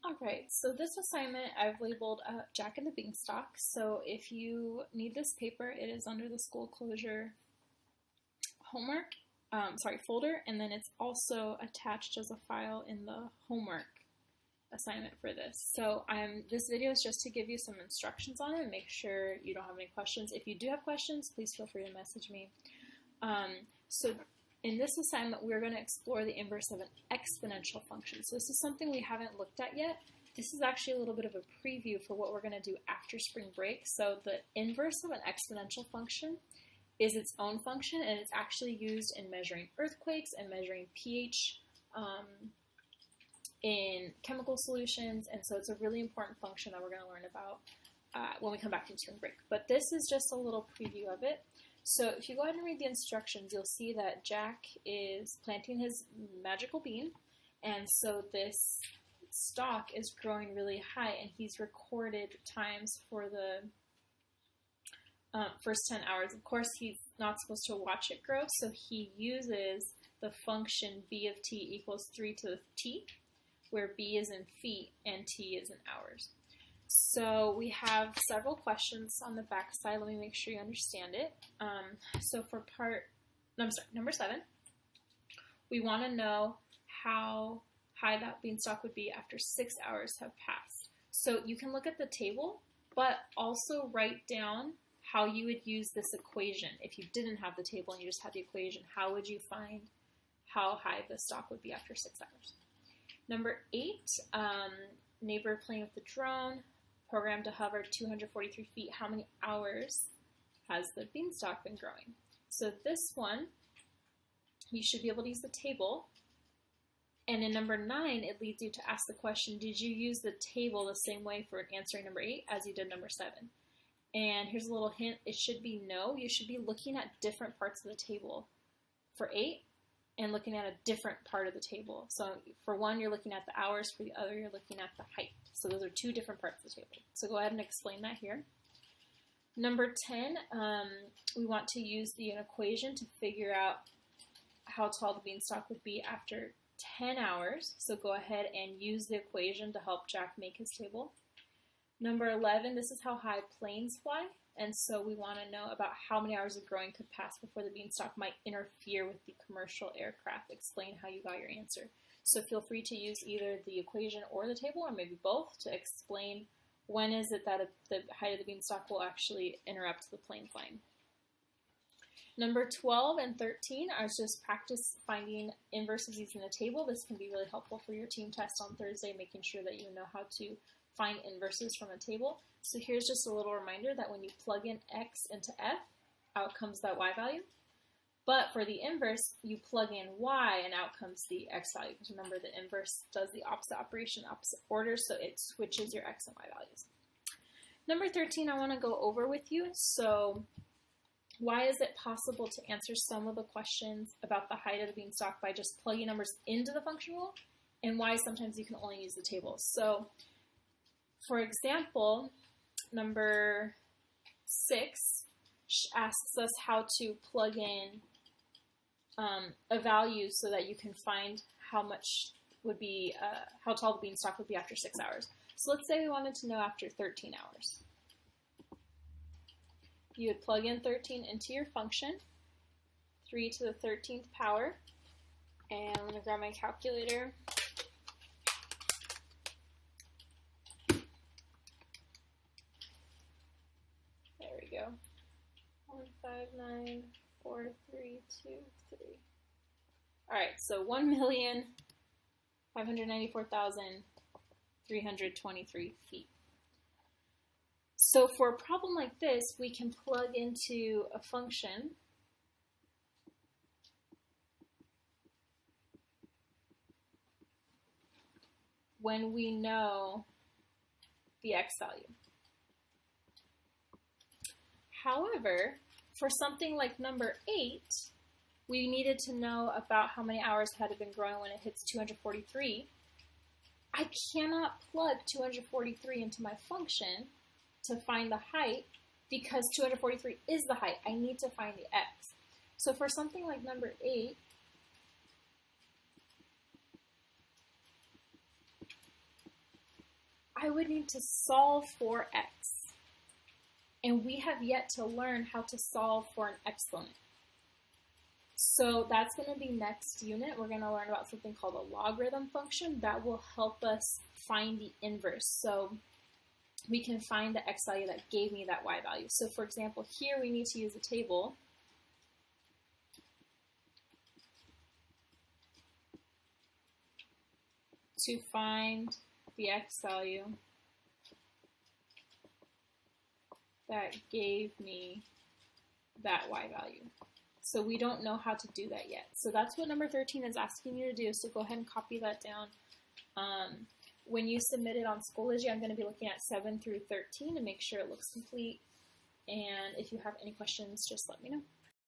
Alright, so this assignment I've labeled Jack and the Beanstalk. So if you need this paper, it is under the school closure homework, folder, and then it's also attached as a file in the homework assignment for this. So this video is just to give you some instructions on it and make sure you don't have any questions. If you do have questions, please feel free to message me. So in this assignment, we're going to explore the inverse of an exponential function. So this is something we haven't looked at yet. This is actually a little bit of a preview for what we're going to do after spring break. So the inverse of an exponential function is its own function, and it's actually used in measuring earthquakes and measuring pH in chemical solutions. And so it's a really important function that we're going to learn about when we come back from spring break. But this is just a little preview of it. So if you go ahead and read the instructions, you'll see that Jack is planting his magical bean, and so this stalk is growing really high, and he's recorded times for the first 10 hours. Of course, he's not supposed to watch it grow, so he uses the function b of t equals 3 to the t, where b is in feet and t is in hours. So we have several questions on the back side. Let me make sure you understand it. So for number 7, we want to know how high that beanstalk would be after 6 hours have passed. So you can look at the table, but also write down how you would use this equation. If you didn't have the table and you just had the equation, how would you find how high the stalk would be after 6 hours? Number 8, neighbor playing with the drone, programmed to hover 243 feet. How many hours has the beanstalk been growing? So this one, you should be able to use the table. And in number 9, it leads you to ask the question, did you use the table the same way for answering number 8 as you did number 7? And here's a little hint, it should be no. You should be looking at different parts of the table for 8 and looking at a different part of the table. So for one, you're looking at the hours. For the other, you're looking at the height. So those are two different parts of the table. So go ahead and explain that here. Number 10, we want to use the equation to figure out how tall the beanstalk would be after 10 hours. So go ahead and use the equation to help Jack make his table. Number 11, this is how high planes fly. And so we want to know about how many hours of growing could pass before the beanstalk might interfere with the commercial aircraft. Explain how you got your answer. So feel free to use either the equation or the table, or maybe both, to explain when is it that the height of the beanstalk will actually interrupt the plane flying. Number 12 and 13 are just practice finding inverses using the table. This can be really helpful for your team test on Thursday, making sure that you know how to find inverses from a table. So here's just a little reminder that when you plug in x into f, out comes that y value. But for the inverse, you plug in y and out comes the x value. Because remember, the inverse does the opposite operation, opposite order, so it switches your x and y values. Number 13, I want to go over with you. So why is it possible to answer some of the questions about the height of the beanstalk by just plugging numbers into the function rule, and why sometimes you can only use the table? So for example, number 6 asks us how to plug in a value so that you can find how much would be, how tall the beanstalk would be after 6 hours. So let's say we wanted to know after 13 hours. You would plug in 13 into your function, 3 to the 13th power, and I'm going to grab my calculator. There we go. 159,432,3. All right, so 1,594,323 feet. So for a problem like this, we can plug into a function when we know the x value. However, for something like number 8, we needed to know about how many hours had been growing when it hits 243. I cannot plug 243 into my function to find the height because 243 is the height. I need to find the x. So for something like number 8, I would need to solve for x. And we have yet to learn how to solve for an exponent. So that's going to be next unit. We're going to learn about something called a logarithm function that will help us find the inverse. So we can find the x value that gave me that y value. So for example, here we need to use a table. To find the x value that gave me that y value. So we don't know how to do that yet. So that's what number 13 is asking you to do. So go ahead and copy that down. When you submit it on Schoology, I'm going to be looking at 7 through 13 to make sure it looks complete. And if you have any questions, just let me know.